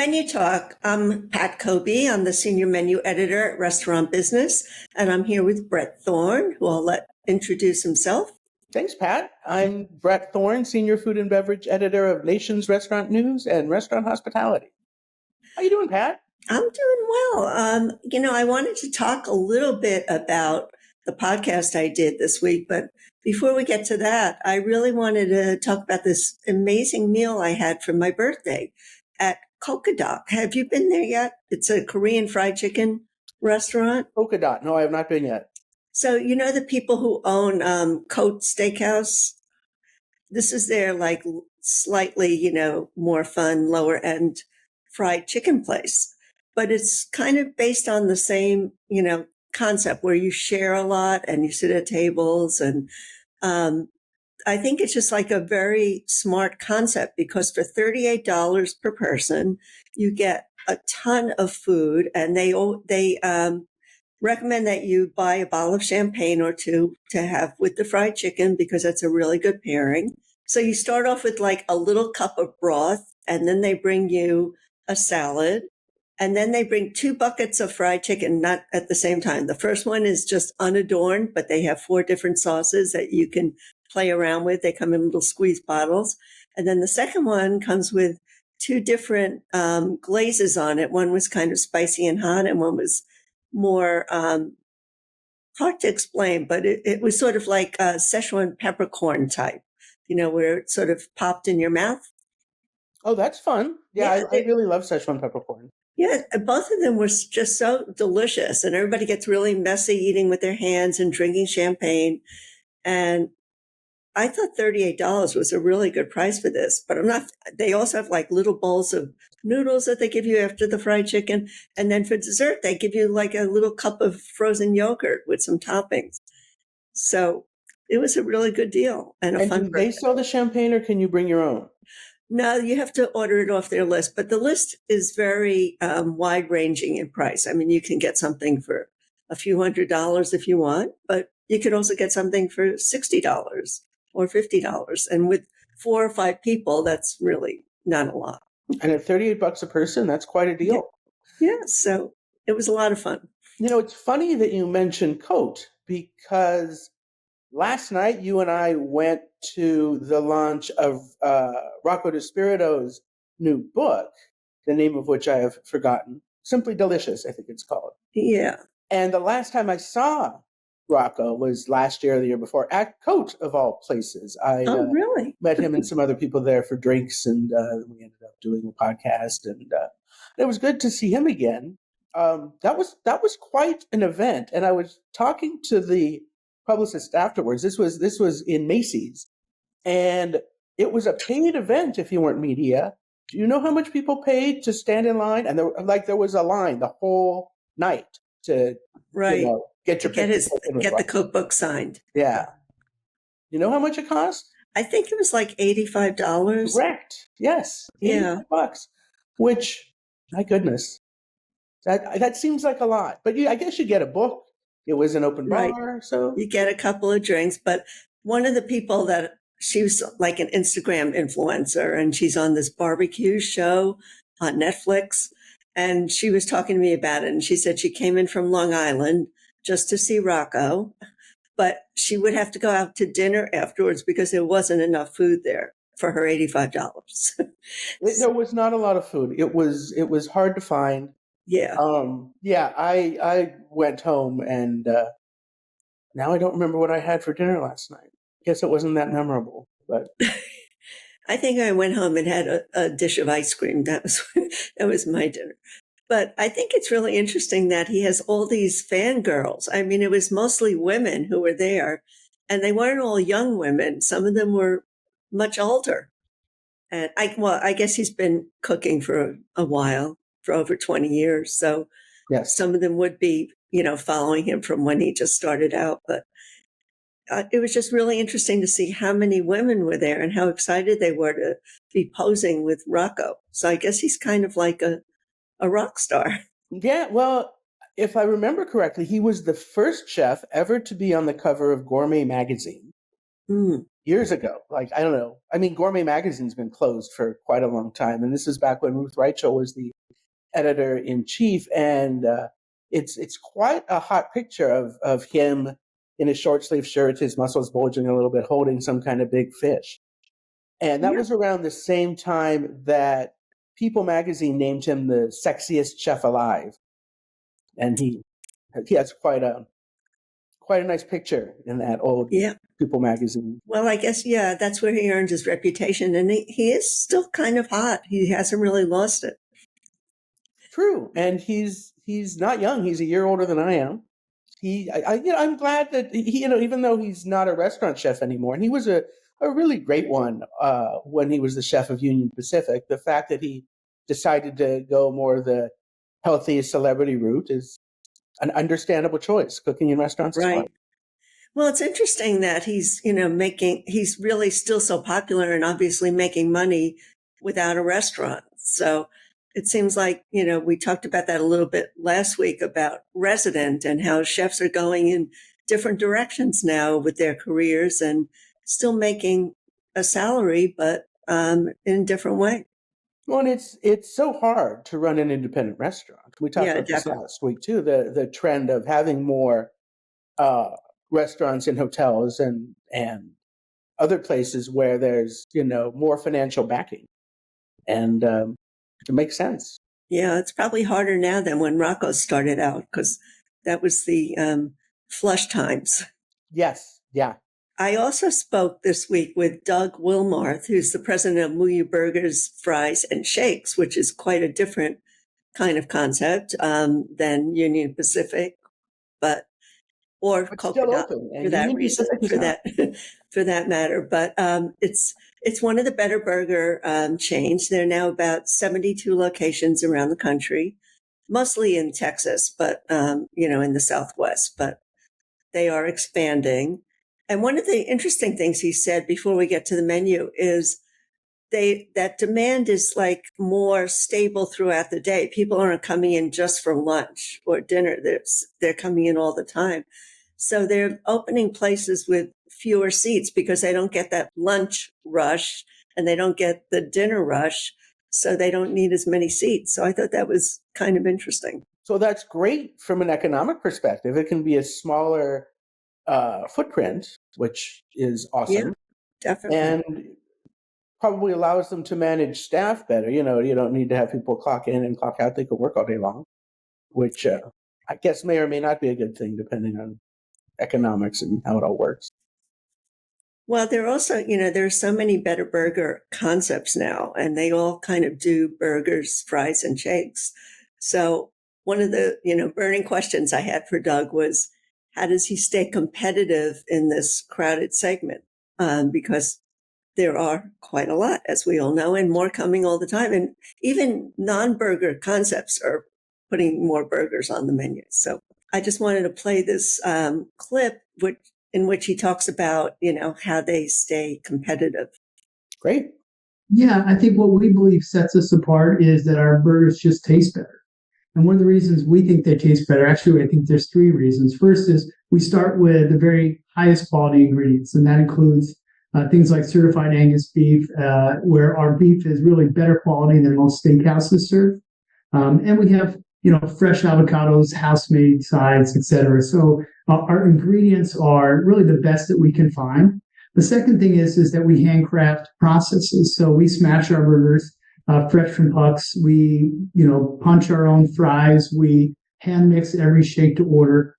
Menu Talk. I'm Pat Cobe. I'm the senior menu editor at Restaurant Business, and I'm here with Bret Thorn, who I'll let introduce himself. Thanks, Pat. I'm Bret Thorn, senior food and beverage editor of Nation's Restaurant News and Restaurant Hospitality. How you doing, Pat? I'm doing well. I wanted to talk a little bit about the podcast I did this week, but before we get to that, I really wanted to talk about this amazing meal I had for my birthday at Coquodaq. Have you been there yet? It's a Korean fried chicken restaurant. Coquodaq. No, I have not been yet. So, you know, the people who own Cote steakhouse, this is their like slightly, more fun, lower end fried chicken place. But it's kind of based on the same, concept where you share a lot and you sit at tables. And I think it's just like a very smart concept because for $38 per person, you get a ton of food, and they recommend that you buy a bottle of champagne or two to have with the fried chicken because that's a really good pairing. So you start off with like a little cup of broth, and then they bring you a salad, and then they bring 2 buckets of fried chicken, not at the same time. The first one is just unadorned, but they have 4 different sauces that you can play around with. They come in little squeeze bottles. And then the second one comes with 2 different glazes on it. One was kind of spicy and hot, and one was more hard to explain, but it was sort of like a Szechuan peppercorn type, where it sort of popped in your mouth. Oh, that's fun. Yeah, I really love Szechuan peppercorn. Yeah, both of them were just so delicious, and everybody gets really messy eating with their hands and drinking champagne. And I thought $38 was a really good price for this, but they also have like little bowls of noodles that they give you after the fried chicken. And then for dessert, they give you like a little cup of frozen yogurt with some toppings. So it was a really good deal and a fun. Do they sell the champagne, or can you bring your own? No, you have to order it off their list, but the list is very wide ranging in price. I mean, you can get something for a few $100s if you want, but you could also get something for $60 or $50. And with 4 or 5 people, that's really not a lot. And at $38 a person, that's quite a deal. Yeah, so it was a lot of fun. It's funny that you mentioned Cote, because last night you and I went to the launch of Rocco DiSpirito's new book, the name of which I have forgotten. Simply Delicious, I think it's called. Yeah. And the last time I saw Rocco was last year or the year before at Cote, of all places. I really? met him and some other people there for drinks, and we ended up doing a podcast, and it was good to see him again. That was quite an event, and I was talking to the publicist afterwards. This was in Macy's, and it was a paid event if you weren't media. Do you know how much people paid to stand in line? And there was a line the whole night to get the cookbook signed. Yeah. You know how much it cost? I think it was like $85. Correct. Yes. Yeah. $85, which, my goodness, that seems like a lot. But I guess you get a book. It was an open bar, so you get a couple of drinks. But one of the people she was like an Instagram influencer, and she's on this barbecue show on Netflix. And she was talking to me about it. And she said she came in from Long Island just to see Rocco, but she would have to go out to dinner afterwards because there wasn't enough food there for her $85. There was not a lot of food. It was hard to find. Yeah. I went home, and now I don't remember what I had for dinner last night. I guess it wasn't that memorable, but I think I went home and had a dish of ice cream. That was my dinner. But I think it's really interesting that he has all these fangirls. I mean, it was mostly women who were there, and they weren't all young women. Some of them were much older. And I guess he's been cooking for a while, for over 20 years. So yes, some of them would be, following him from when he just started out. But it was just really interesting to see how many women were there and how excited they were to be posing with Rocco. So I guess he's kind of like a rock star. Yeah, well, if I remember correctly, he was the first chef ever to be on the cover of Gourmet magazine years ago. Like, I don't know. I mean, Gourmet magazine's been closed for quite a long time. And this is back when Ruth Reichel was the editor-in-chief, and it's quite a hot picture of him in a short sleeve shirt, his muscles bulging a little bit, holding some kind of big fish. And that Yeah. was around the same time that People magazine named him the sexiest chef alive, and he has quite a nice picture in that old Yeah. People magazine. Well, I guess, yeah, that's where he earned his reputation. And he is still kind of hot. He hasn't really lost it. True, and he's not young. He's a year older than I am. I'm glad that he, even though he's not a restaurant chef anymore, and he was a really great one when he was the chef of Union Pacific. The fact that he decided to go more the healthy celebrity route is an understandable choice. Cooking in restaurants is fun. Right. Well, it's interesting that he's, he's really still so popular and obviously making money without a restaurant. So it seems like, we talked about that a little bit last week about Resident and how chefs are going in different directions now with their careers and still making a salary, but in a different way. Well, and it's so hard to run an independent restaurant. We talked Yeah, about this definitely. last week too. The trend of having more restaurants and hotels and other places where there's more financial backing, and it makes sense. Yeah, it's probably harder now than when Rocco started out because that was the flush times. Yes, yeah. I also spoke this week with Doug Wilmarth, who's the president of Mooyah Burgers, Fries, and Shakes, which is quite a different kind of concept than Union Pacific, or But still Coquodaq open, for and that Union reason, Pacific is for not. that for that matter. But it's one of the better burger chains. There are now about 72 locations around the country, mostly in Texas, but in the Southwest. But they are expanding. And one of the interesting things he said before we get to the menu is that demand is like more stable throughout the day. People aren't coming in just for lunch or dinner. They're coming in all the time. So they're opening places with fewer seats because they don't get that lunch rush and they don't get the dinner rush. So they don't need as many seats. So I thought that was kind of interesting. So that's great from an economic perspective. It can be a smaller footprint, which is awesome, Yeah, definitely. and probably allows them to manage staff better. You don't need to have people clock in and clock out. They can work all day long, which I guess may or may not be a good thing depending on economics and how it all works. Well, there are also, there are so many better burger concepts now, and they all kind of do burgers, fries, and shakes. So one of the, burning questions I had for Doug was, how does he stay competitive in this crowded segment? Because there are quite a lot, as we all know, and more coming all the time. And even non-burger concepts are putting more burgers on the menu. So I just wanted to play this clip, in which he talks about, how they stay competitive. Great. Yeah, I think what we believe sets us apart is that our burgers just taste better. And one of the reasons we think they taste better, actually, I think there's three reasons. First is we start with the very highest quality ingredients, and that includes things like certified Angus beef, where our beef is really better quality than most steakhouses serve. And we have, fresh avocados, house-made sides, etc. So our ingredients are really the best that we can find. The second thing is that we handcraft processes. So we smash our burgers fresh from pucks. We, punch our own fries. We hand mix every shake to order.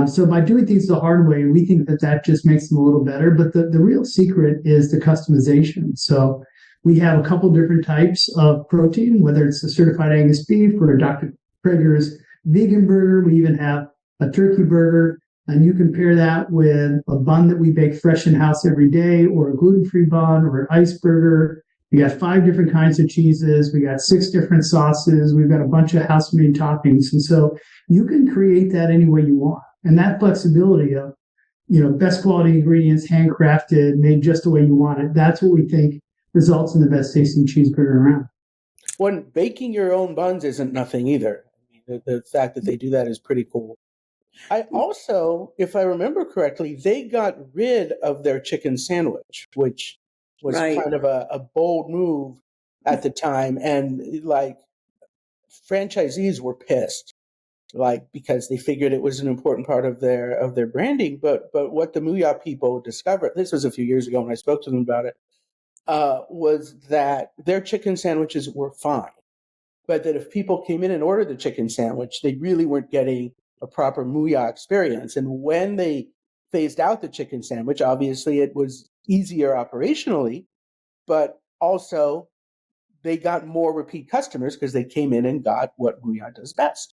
So by doing things the hard way, we think that just makes them a little better. But the real secret is the customization. So we have a couple different types of protein, whether it's a certified Angus beef or a Dr. Prager's vegan burger. We even have a turkey burger. And you can pair that with a bun that we bake fresh in-house every day, or a gluten-free bun, or an ice burger. We got 5 different kinds of cheeses. We got 6 different sauces. We've got a bunch of house-made toppings. And so you can create that any way you want. And that flexibility of, best quality ingredients, handcrafted, made just the way you want it, that's what we think results in the best tasting cheeseburger around. When baking your own buns isn't nothing either. The fact that they do that is pretty cool. I also, if I remember correctly, they got rid of their chicken sandwich, which was Right. kind of a bold move at the time. And franchisees were pissed, like, because they figured it was an important part of their branding. But what the Mooyah people discovered, this was a few years ago when I spoke to them about it, was that their chicken sandwiches were fine, but that if people came in and ordered the chicken sandwich, they really weren't getting a proper Mooyah experience. And when they phased out the chicken sandwich, obviously it was easier operationally, but also they got more repeat customers because they came in and got what Mooyah does best.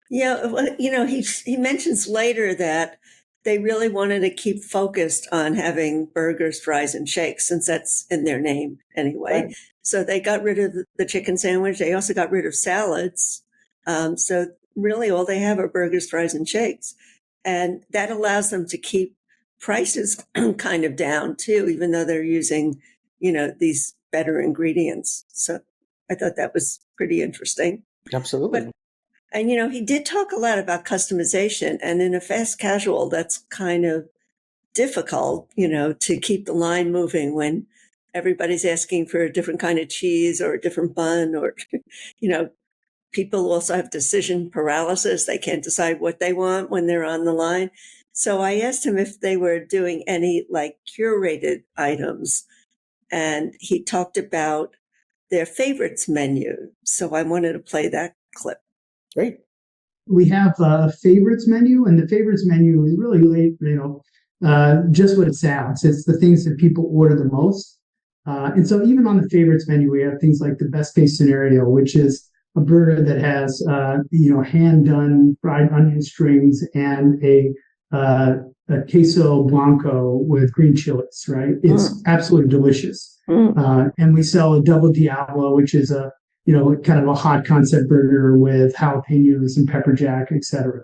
Yeah, well, he mentions later that they really wanted to keep focused on having burgers, fries, and shakes, since that's in their name anyway. Right. So they got rid of the chicken sandwich. They also got rid of salads. So really all they have are burgers, fries, and shakes. And that allows them to keep prices kind of down too, even though they're using, these better ingredients. So I thought that was pretty interesting. Absolutely. And, he did talk a lot about customization, and in a fast casual, that's kind of difficult, to keep the line moving when everybody's asking for a different kind of cheese or a different bun, or, people also have decision paralysis. They can't decide what they want when they're on the line. So I asked him if they were doing any like curated items, and he talked about their favorites menu. So I wanted to play that clip. Great. We have a favorites menu, and the favorites menu is really, just what it sounds. It's the things that people order the most. And so even on the favorites menu, we have things like the best case scenario, which is a burger that has, hand done fried onion strings and a queso blanco with green chilies, right? It's absolutely delicious. And we sell a double Diablo, which is a kind of a hot concept burger with jalapenos and pepper jack, etc.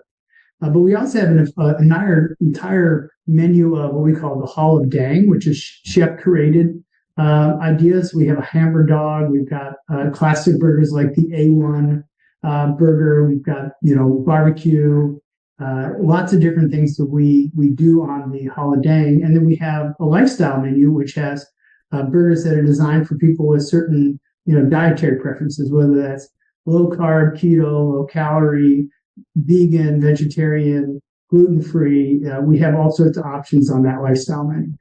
But we also have an entire menu of what we call the Hall of Dang, which is chef curated ideas. We have a hamburger dog. We've got classic burgers like the A1 burger. We've got barbecue. Lots of different things that we do on the Hall of Dang, and then we have a lifestyle menu which has burgers that are designed for people with certain dietary preferences, whether that's low carb, keto, low calorie, vegan, vegetarian, gluten free. We have all sorts of options on that lifestyle menu.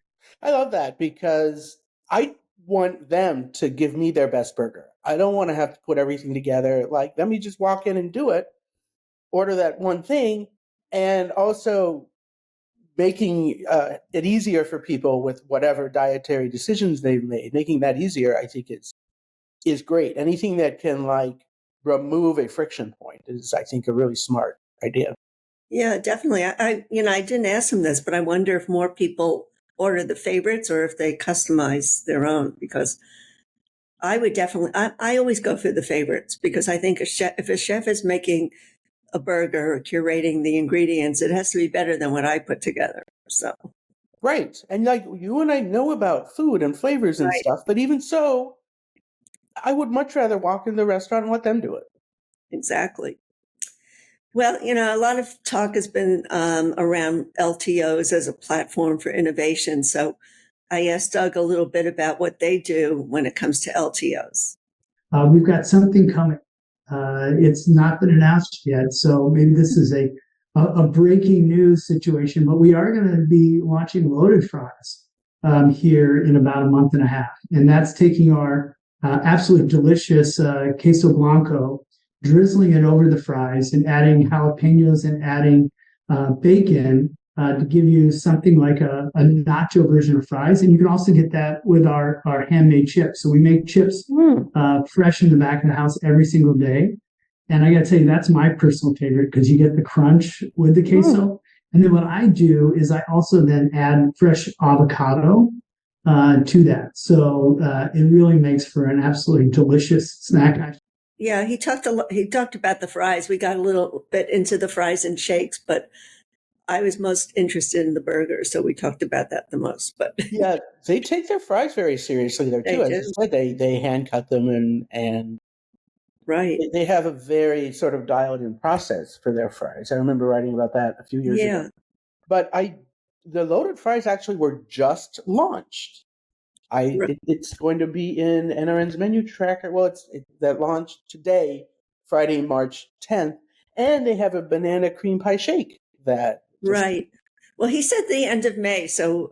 I love that because I want them to give me their best burger. I don't want to have to put everything together. Like, let me just walk in and do it, order that one thing, and also making it easier for people with whatever dietary decisions they've made. Making that easier, I think, is great. Anything that can like remove a friction point is, I think, a really smart idea. Yeah, definitely. I didn't ask him this, but I wonder if more people order the favorites or if they customize their own, because I would definitely, I always go for the favorites, because I think if a chef is making a burger or curating the ingredients, it has to be better than what I put together. So. Right. And like you and I know about food and flavors and stuff, but even so, I would much rather walk in the restaurant and let them do it. Exactly. Well, a lot of talk has been around LTOs as a platform for innovation. So I asked Doug a little bit about what they do when it comes to LTOs. We've got something coming. It's not been announced yet, so maybe this is a breaking news situation, but we are going to be launching loaded fries here in about a month and a half. And that's taking our absolutely delicious queso blanco, drizzling it over the fries and adding jalapenos and adding bacon to give you something like a nacho version of fries. And you can also get that with our handmade chips. So we make chips fresh in the back of the house every single day. And I got to tell you, that's my personal favorite because you get the crunch with the queso. And then what I do is I also then add fresh avocado to that. So it really makes for an absolutely delicious snack. Yeah, he talked about the fries. We got a little bit into the fries and shakes, but I was most interested in the burgers, so we talked about that the most. But yeah, they take their fries very seriously there too. As I said, they hand cut them and right. They have a very sort of dialed in process for their fries. I remember writing about that a few years ago. But the loaded fries actually were just launched. It's going to be in NRN's menu tracker. Well, that launched today Friday, March 10th, and they have a banana cream pie shake that Right. Well, he said the end of May, so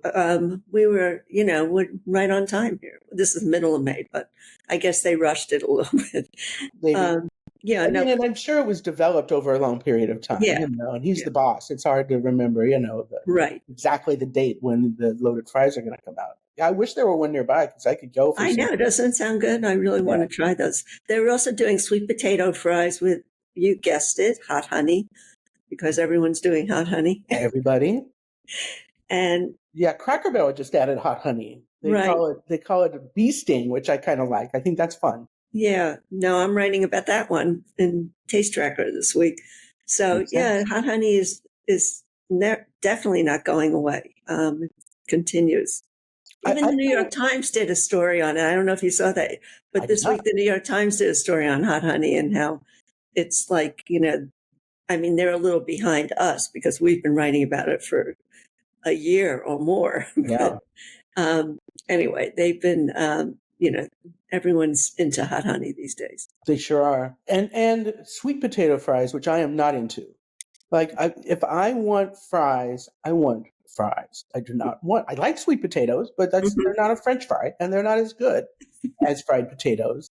we were, we're right on time here. This is middle of May, but I guess they rushed it a little bit. maybe. Yeah, I no, mean, and I'm sure it was developed over a long period of time, yeah, and he's yeah. the boss. It's hard to remember, Right. exactly the date when the loaded fries are going to come out. I wish there were one nearby because I could go for I some. know, it doesn't sound good. I really want to try those. They were also doing sweet potato fries with, you guessed it, hot honey, because everyone's doing hot honey. Everybody. And Yeah, Cracker Barrel just added hot honey. They right. call it a bee sting, which I kind of like. I think that's fun. Yeah, no, I'm writing about that one in Taste Tracker this week. So Makes yeah, sense. hot honey is definitely not going away. It continues. Even I the New feel- York Times did a story on it. I don't know if you saw that, but I this did week not. the New York Times did a story on hot honey and how it's like, I mean, they're a little behind us because we've been writing about it for a year or more. Yeah, But anyway, they've been, everyone's into hot honey these days. they sure are. And sweet potato fries, which I am not into. Like, if I want fries, I want fries. I do not want. I like sweet potatoes, but they're Mhm. not a French fry, and they're not as good as fried potatoes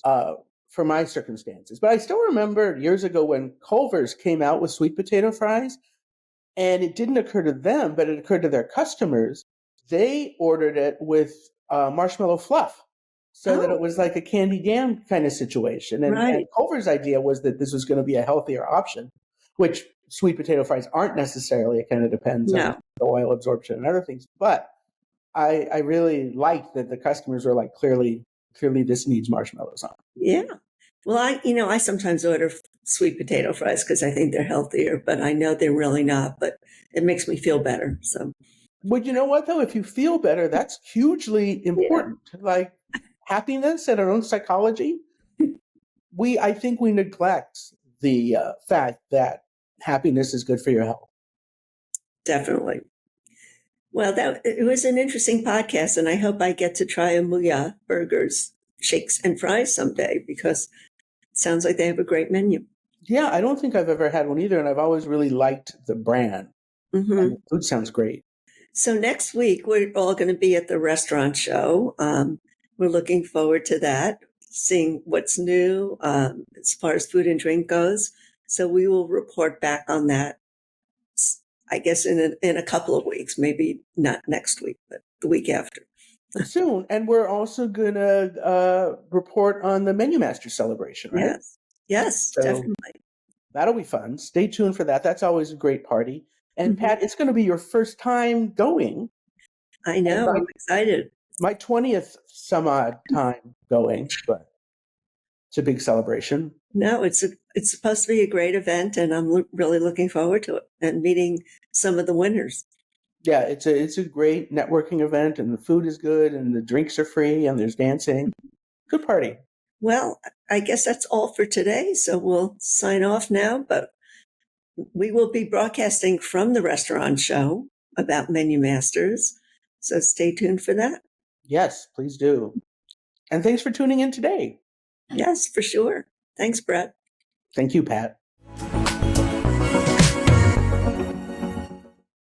uh, for my circumstances. But I still remember years ago when Culver's came out with sweet potato fries, and it didn't occur to them, but it occurred to their customers. They ordered it with marshmallow fluff, so that it Oh, was like a candy jam kind of situation. And right. Culver's idea was that this was going to be a healthier option, which sweet potato fries aren't necessarily. It kind of depends on No. the oil absorption and other things. But I really liked that the customers were like, clearly this needs marshmallows on. Yeah. Well, I sometimes order sweet potato fries because I think they're healthier, but I know they're really not, but it makes me feel better. So, But you know what, though? If you feel better, that's hugely yeah. important. Like happiness and our own psychology, I think we neglect the fact that happiness is good for your health. Definitely. Well, it was an interesting podcast, and I hope I get to try a Mooyah burgers, shakes, and fries someday because it sounds like they have a great menu. Yeah, I don't think I've ever had one either, and I've always really liked the brand. Hmm. And the food sounds great. So next week we're all going to be at the restaurant show. We're looking forward to that, seeing what's new as far as food and drink goes. So we will report back on that. I guess in a couple of weeks, maybe not next week, but the week after. Soon, and we're also gonna report on the Menu Master celebration, right? Yes, yes, So definitely. that'll be fun. Stay tuned for that. That's always a great party. And Mhm. Pat, it's going to be your first time going, I and know. I'm excited. my 20th some odd time going, but it's a big celebration. No, it's supposed to be a great event, and I'm really looking forward to it and meeting some of the winners. Yeah, it's a great networking event, and the food is good, and the drinks are free, and there's dancing. Good party. Well, I guess that's all for today. So we'll sign off now, but we will be broadcasting from the restaurant show about Menu Masters. So stay tuned for that. Yes, please do. And thanks for tuning in today. Yes, for sure. Thanks, Bret. Thank you, Pat.